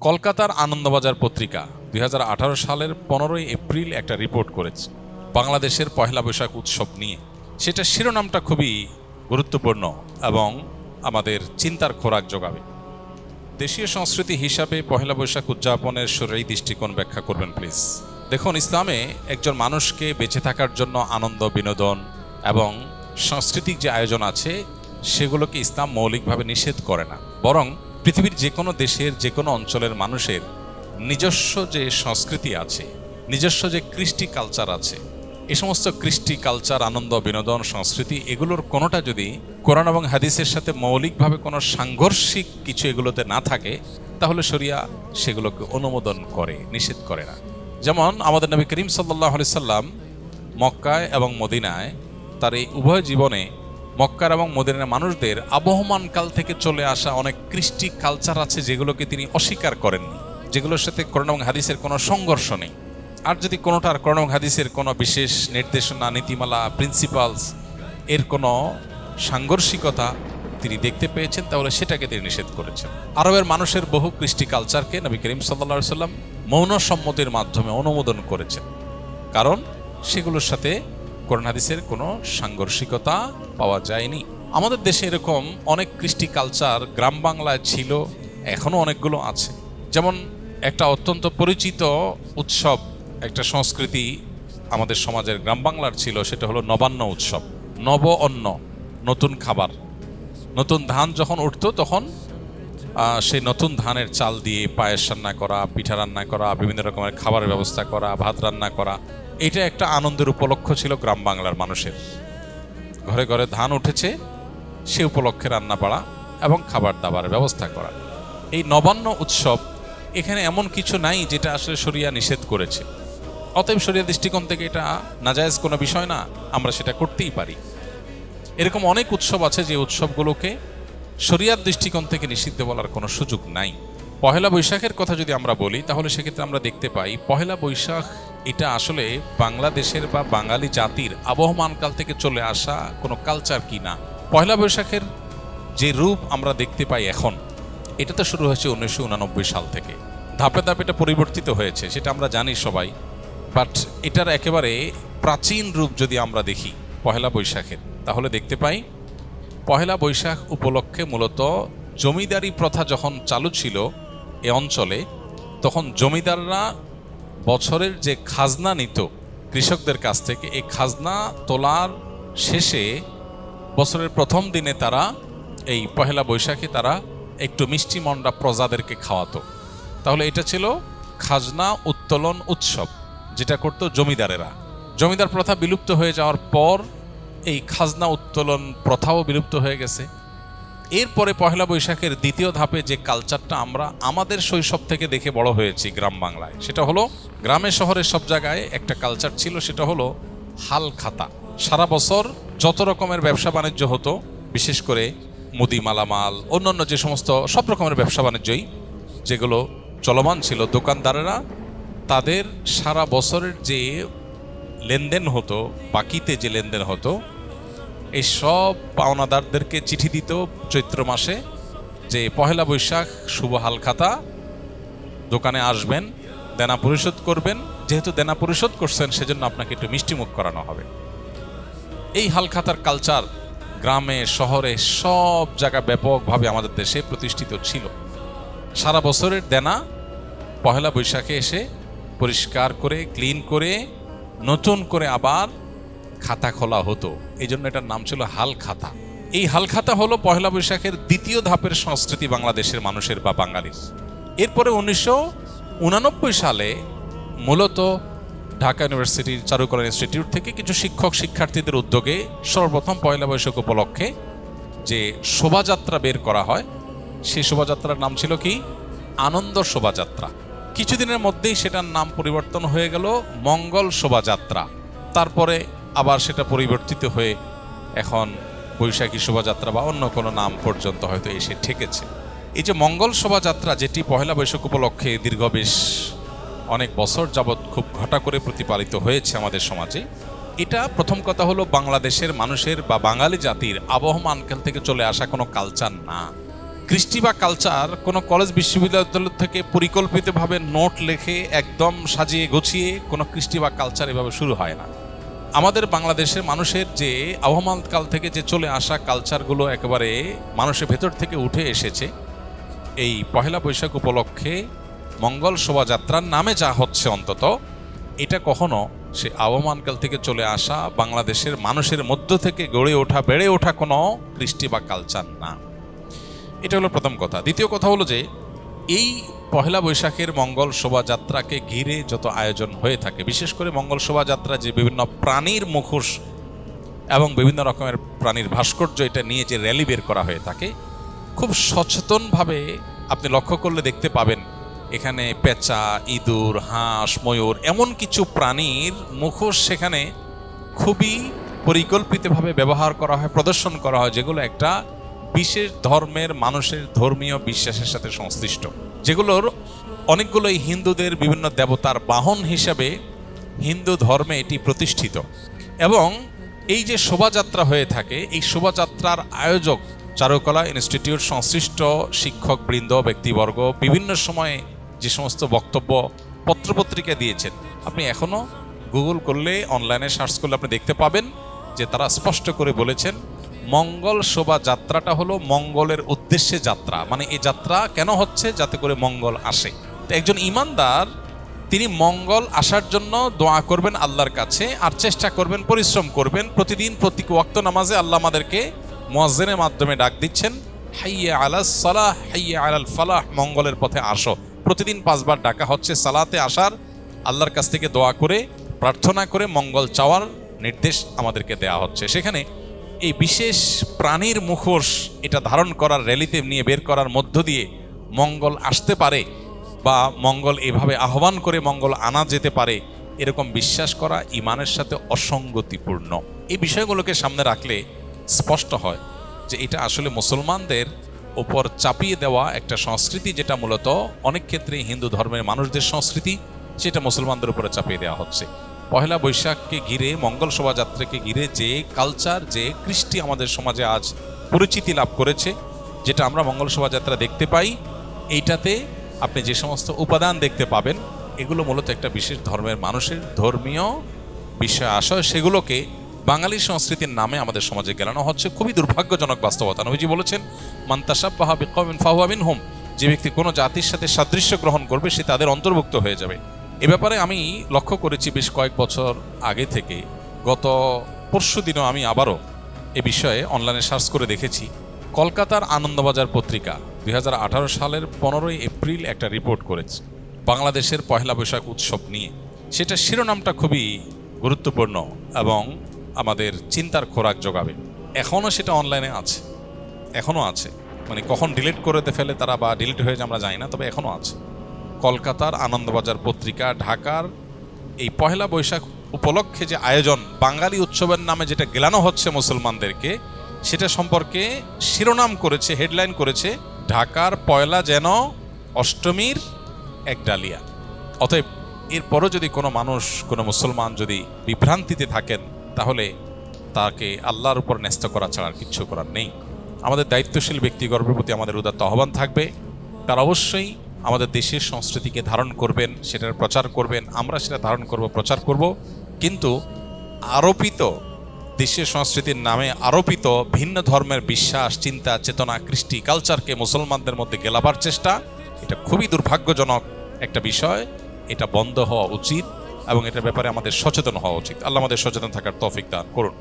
কলকাতার আনন্দবাজার পত্রিকা ২০১৮ সালের ১৫ই এপ্রিল একটা রিপোর্ট করেছে বাংলাদেশের পহেলা বৈশাখ উৎসব নিয়ে। সেটা শিরোনামটা খুবই গুরুত্বপূর্ণ এবং আমাদের চিন্তার খোরাক যোগাবে। দেশীয় সংস্কৃতি হিসাবে পহেলা বৈশাখ উদযাপনের শরীরী দৃষ্টিকোণ ব্যাখ্যা করবেন প্লিজ। দেখুন, ইসলামে একজন মানুষকে বেঁচে থাকার জন্য আনন্দ, বিনোদন এবং সাংস্কৃতিক যে আয়োজন আছে সেগুলোকে ইসলাম মৌলিকভাবে নিষেধ করে না, বরং পৃথিবীর যে কোনো দেশের যে কোনো অঞ্চলের মানুষের নিজস্ব যে সংস্কৃতি আছে, নিজস্ব যে কৃষ্টি কালচার আছে, এই সমস্ত কৃষ্টি কালচার, আনন্দ, বিনোদন, সংস্কৃতি এগুলোর কোনোটা যদি কোরআন এবং হাদিসের সাথে মৌলিকভাবে কোনো সাংঘর্ষিক কিছু এগুলোতে না থাকে, তাহলে শরিয়া সেগুলোকে অনুমোদন করে, নিষেধ করে না। যেমন আমাদের নবী করিম সাল্লাল্লাহু আলাইহি সাল্লাম মক্কায় এবং মদিনায় তার এই উভয় জীবনে মক্কার এবং মদিনার মানুষদের আবহমান কাল থেকে চলে আসা অনেক কৃষ্টি কালচার আছে যেগুলোকে তিনি অস্বীকার করেননি, যেগুলোর সাথে কোরআন এবং হাদিসের কোনো সংঘর্ষ নেই। আর যদি কোনোটার কোরআন এবং হাদিসের কোনো বিশেষ নির্দেশনা, নীতিমালা, প্রিন্সিপালস এর কোনো সাংঘর্ষিকতা তিনি দেখতে পেয়েছেন, তাহলে সেটাকে তিনি নিষেধ করেছেন। আরবের মানুষের বহু কৃষ্টি কালচারকে নবী করিম সাল্লাল্লাহু আলাইহি সাল্লাম মৌন সম্মতির মাধ্যমে অনুমোদন করেছেন, কারণ সেগুলোর সাথে কোরআন হাদিসের কোনো সাংঘর্ষিকতা পাওয়া যায়নি। আমাদের দেশে এরকম অনেক কৃষ্টি কালচার গ্রাম বাংলায় ছিল, এখনও অনেকগুলো আছে। যেমন একটা অত্যন্ত পরিচিত উৎসব, একটা সংস্কৃতি আমাদের সমাজের গ্রাম বাংলার ছিল, সেটা হলো নবান্ন উৎসব। নব অন্ন, নতুন খাবার, নতুন ধান যখন উঠতো তখন সেই নতুন ধানের চাল দিয়ে পায়েস রান্না করা, পিঠা রান্না করা, বিভিন্ন রকমের খাবারের ব্যবস্থা করা, ভাত রান্না করা, এটা একটা আনন্দের উপলক্ষ ছিল গ্রাম বাংলার মানুষের। ঘরে ঘরে ধান উঠেছে, সে উপলক্ষে রান্না বাড়া এবং খাবার দাবারের ব্যবস্থা করা। এই নবান্ন উৎসব এখানে এমন কিছু নাই যেটা আসলে শরিয়া নিষেধ করেছে। অতএব শরিয়া দৃষ্টিকোণ থেকে এটা নাজায়েজ কোনো বিষয় না, আমরা সেটা করতেই পারি। এরকম অনেক উৎসব আছে যে উৎসবগুলোকে শরিয়ার দৃষ্টিকোণ থেকে নিষিদ্ধ বলার কোনো সুযোগ নাই। পহেলা বৈশাখের কথা যদি আমরা বলি, তাহলে সেক্ষেত্রে আমরা দেখতে পাই পহেলা বৈশাখ এটা আসলে বাংলাদেশের বা বাঙালি জাতির আবহমানকাল থেকে চলে আসা কোনো কালচার কি না। পহেলা বৈশাখের যে রূপ আমরা দেখতে পাই এখন, এটা তো শুরু হয়েছে 1989 সাল থেকে। ধাপে ধাপে এটা পরিবর্তিত হয়েছে, সেটা আমরা জানি সবাই। বাট এটার একেবারে প্রাচীন রূপ যদি আমরা দেখি পহেলা বৈশাখের, তাহলে দেখতে পাই পহেলা বৈশাখ উপলক্ষে মূলত জমিদারি প্রথা যখন চালু ছিল এ অঞ্চলে, তখন জমিদাররা বছরের যে খাজনা নিত কৃষকদের কাছ থেকে, এই খাজনা তোলার শেষে বছরের প্রথম দিনে তারা এই পহেলা বৈশাখে তারা একটু মিষ্টি মন্ডা প্রজাদেরকে খাওয়াতো। তাহলে এটা ছিল খাজনা উত্তোলন উৎসব, যেটা করতো জমিদারেরা। জমিদার প্রথা বিলুপ্ত হয়ে যাওয়ার পর এই খাজনা উত্তোলন প্রথাও বিলুপ্ত হয়ে গেছে। এরপরে পহেলা বৈশাখের দ্বিতীয় ধাপে যে কালচারটা আমরা আমাদের শৈশব থেকে দেখে বড় হয়েছি গ্রাম বাংলায়, সেটা হলো গ্রামে শহরে সব জায়গায় একটা কালচার ছিল, সেটা হলো হাল খাতা। সারা বছর যত রকমের ব্যবসা বাণিজ্য হতো, বিশেষ করে মুদি মালামাল, অন্যান্য যে সমস্ত সব রকমের ব্যবসা বাণিজ্যই যেগুলো চলমান ছিল, দোকানদারেরা তাদের সারা বছরের যে লেনদেন হতো, বাকিতে যে লেনদেন হতো, এই সব পাওনাদারদেরকে চিঠি দিত চৈত্র মাসে যে পহেলা বৈশাখ শুভ হালখাতা, দোকানে আসবেন, দেনা পরিশোধ করবেন, যেহেতু দেনা পরিশোধ করছেন সেজন্য আপনাকে একটু মিষ্টিমুখ করানো হবে। এই হালখাতার কালচার গ্রামে শহরে সব জায়গায় ব্যাপকভাবে আমাদের দেশে প্রতিষ্ঠিত ছিল। সারা বছরের দেনা পহেলা বৈশাখে এসে পরিষ্কার করে, ক্লিন করে, নতুন করে আবার খাতা খোলা হতো। এই জন্য এটার নাম ছিল হাল খাতা। এই হাল খাতা হলো পহেলা বৈশাখের দ্বিতীয় ধাপের সংস্কৃতি বাংলাদেশের মানুষের বা বাঙালির। এরপরে 1989 সালে মূলত ঢাকা ইউনিভার্সিটির চারুকলা ইনস্টিটিউট থেকে কিছু শিক্ষক শিক্ষার্থীদের উদ্যোগে সর্বপ্রথম পহেলা বৈশাখ উপলক্ষে যে শোভাযাত্রা বের করা হয়, সেই শোভাযাত্রার নাম ছিল কি? আনন্দ শোভাযাত্রা। কিছুদিনের মধ্যেই সেটার নাম পরিবর্তন হয়ে গেল মঙ্গল শোভাযাত্রা। তারপরে আবার সেটা পরিবর্তিত হয়ে এখন বৈশাখী শোভাযাত্রা বা অন্য কোনো নাম পর্যন্ত হয়তো এসে ঠেকেছে। এই যে মঙ্গল শোভাযাত্রা, যেটি পহেলা বৈশাখ উপলক্ষে দীর্ঘ বেশ অনেক বছর যাবৎ খুব ঘটা করে প্রতিপালিত হয়েছে আমাদের সমাজে, এটা প্রথম কথা হলো বাংলাদেশের মানুষের বা বাঙালি জাতির আবহমানকাল থেকে চলে আসা কোনো কালচার না। কৃষ্টি বা কালচার কোনো কলেজ বিশ্ববিদ্যালয় থেকে পরিকল্পিতভাবে নোট লিখে একদম সাজিয়ে গুছিয়ে কোনো কৃষ্টি বা কালচার এভাবে শুরু হয় না। আমাদের বাংলাদেশের মানুষের যে আবহমান কাল থেকে যে চলে আসা কালচারগুলো একেবারে মানুষের ভেতর থেকে উঠে এসেছে, এই পহেলা বৈশাখ উপলক্ষে মঙ্গল শোভাযাত্রার নামে যা হচ্ছে অন্তত এটা কখনো সে আবহমানকাল থেকে চলে আসা বাংলাদেশের মানুষের মধ্য থেকে গড়ে ওঠা বেড়ে ওঠা কোনো কৃষ্টি বা কালচার না। এটা হলো প্রথম কথা। দ্বিতীয় কথা হলো যে এই পহেলা বৈশাখের মঙ্গল শোভাযাত্রাকে ঘিরে যত আয়োজন হয়ে থাকে, বিশেষ করে মঙ্গল শোভাযাত্রা যে বিভিন্ন প্রাণীর মুখোশ এবং বিভিন্ন রকমের প্রাণীর ভাস্কর্য এটা নিয়ে যে র্যালি বের করা হয়ে থাকে, খুব সচেতনভাবে আপনি লক্ষ্য করলে দেখতে পাবেন এখানে পেঁচা, ইঁদুর, হাঁস, ময়ূর এমন কিছু প্রাণীর মুখোশ সেখানে খুবই পরিকল্পিতভাবে ব্যবহার করা হয়, প্রদর্শন করা হয়, যেগুলো একটা বিশেষ ধর্মের মানুষের ধর্মীয় বিশ্বাসের সাথে সংশ্লিষ্ট, যেগুলোর অনেকগুলোই হিন্দুদের বিভিন্ন দেবতার বাহন হিসাবে হিন্দু ধর্মে এটি প্রতিষ্ঠিত। এবং এই যে শোভাযাত্রা হয়ে থাকে, এই শোভাযাত্রার আয়োজক চারুকলা ইনস্টিটিউট সংশ্লিষ্ট শিক্ষকবৃন্দ, ব্যক্তিবর্গ বিভিন্ন সময়ে যে সমস্ত বক্তব্য পত্রপত্রিকা দিয়েছেন, আপনি এখনও গুগল করলে, অনলাইনে সার্চ করলে আপনি দেখতে পাবেন যে তারা স্পষ্ট করে বলেছেন মঙ্গল শোভাযাত্রাটা হলো মঙ্গলের উদ্দেশ্যে যাত্রা। মানে এই যাত্রা কেন হচ্ছে? যাতে করে মঙ্গল আসে। তো একজন ঈমানদার তিনি মঙ্গল আসার জন্য দোয়া করবেন আল্লাহর কাছে, আর চেষ্টা করবেন, পরিশ্রম করবেন। প্রতিদিন প্রতি ওয়াক্ত নামাজে আল্লাহ আমাদেরকে মুয়াজ্জিনের মাধ্যমে ডাক দিচ্ছেন, হাইয়া আলাস সালাহ, হাইয়া আলাল ফালাহ, মঙ্গলের পথে আসো। প্রতিদিন 5 বার ডাকা হচ্ছে সালাতে আসার, আল্লাহর কাছ থেকে দোয়া করে প্রার্থনা করে মঙ্গল চাওয়ার নির্দেশ আমাদেরকে দেয়া হচ্ছে। সেখানে এই বিশেষ প্রাণীর মুখোশ এটা ধারণ করার, র্যালিতে নিয়ে বের করার মধ্য দিয়ে মঙ্গল আসতে পারে বা মঙ্গল এভাবে আহ্বান করে মঙ্গল আনা যেতে পারে, এরকম বিশ্বাস করা ইমানের সাথে অসঙ্গতিপূর্ণ। এই বিষয়গুলোকে সামনে রাখলে স্পষ্ট হয় যে এটা আসলে মুসলমানদের ওপর চাপিয়ে দেওয়া একটা সংস্কৃতি, যেটা মূলত অনেক ক্ষেত্রে হিন্দু ধর্মের মানুষদের সংস্কৃতি, সেটা মুসলমানদের উপরে চাপিয়ে দেওয়া হচ্ছে। পহেলা বৈশাখকে ঘিরে, মঙ্গল শোভাযাত্রাকে ঘিরে যে কালচার, যে কৃষ্টি আমাদের সমাজে আজ পরিচিতি লাভ করেছে, যেটা আমরা মঙ্গল শোভাযাত্রা দেখতে পাই, এইটাতে আপনি যে সমস্ত উপাদান দেখতে পাবেন, এগুলো মূলত একটা বিশেষ ধর্মের মানুষের ধর্মীয় বিষয় আশয়, সেগুলোকে বাঙালি সংস্কৃতির নামে আমাদের সমাজে গেলানো হচ্ছে। খুবই দুর্ভাগ্যজনক বাস্তবতা। নবীজি বলেছেন, মান তাশাব্বাহা বিকওমিন ফাহুয়া মিনহুম, যে ব্যক্তি কোনো জাতির সাথে সাদৃশ্য গ্রহণ করবে সে তাদের অন্তর্ভুক্ত হয়ে যাবে। এ ব্যাপারে আমি লক্ষ্য করেছি বেশ কয়েক বছর আগে থেকে। গত পরশু দিনও আমি আবারও এ বিষয়ে অনলাইনে সার্চ করে দেখেছি। কলকাতার আনন্দবাজার পত্রিকা 2018 সালের 15 এপ্রিল একটা রিপোর্ট করেছে বাংলাদেশের পহেলা বৈশাখ উৎসব নিয়ে। সেটা শিরোনামটা খুবই গুরুত্বপূর্ণ এবং আমাদের চিন্তার খোরাক যোগাবে। এখনও সেটা অনলাইনে আছে, এখনও আছে। মানে কখন ডিলিট করে ফেলে তারা বা ডিলিট হয়ে যায় আমরা জানি না, তবে এখনও আছে। কলকাতার আনন্দবাজার পত্রিকা ঢাকার এই পহেলা বৈশাখ উপলক্ষে যে আয়োজন, বাঙালি উৎসবের নামে যেটা গেলানো হচ্ছে মুসলমানদেরকে, সেটা সম্পর্কে শিরোনাম করেছে, হেডলাইন করেছে, ঢাকার পয়লা যেন অষ্টমীর এক ডালিয়া। অতএব এরপরও যদি কোনো মানুষ, কোনো মুসলমান যদি বিভ্রান্তিতে থাকেন, তাহলে তাকে আল্লাহর উপর ন্যস্ত করা ছাড়া আর কিচ্ছু করার নেই। আমাদের দায়িত্বশীল ব্যক্তিগণের প্রতি আমাদের উদাত্ত আহ্বান থাকবে, তারা অবশ্যই আমাদের দেশের সংস্কৃতিকে ধারণ করবেন, সেটার প্রচার করবেন, আমরা সেটা ধারণ করব, প্রচার করব। কিন্তু আরোপিত দেশের সংস্কৃতির নামে আরোপিত ভিন্ন ধর্মের বিশ্বাস, চিন্তা, চেতনা, কৃষ্টি, কালচারকে মুসলমানদের মধ্যে গেলাবার চেষ্টা, এটা খুবই দুর্ভাগ্যজনক একটা বিষয়। এটা বন্ধ হওয়া উচিত এবং এটার ব্যাপারে আমাদের সচেতন হওয়া উচিত। আল্লাহ আমাদের সচেতন থাকার তৌফিক দান করুন।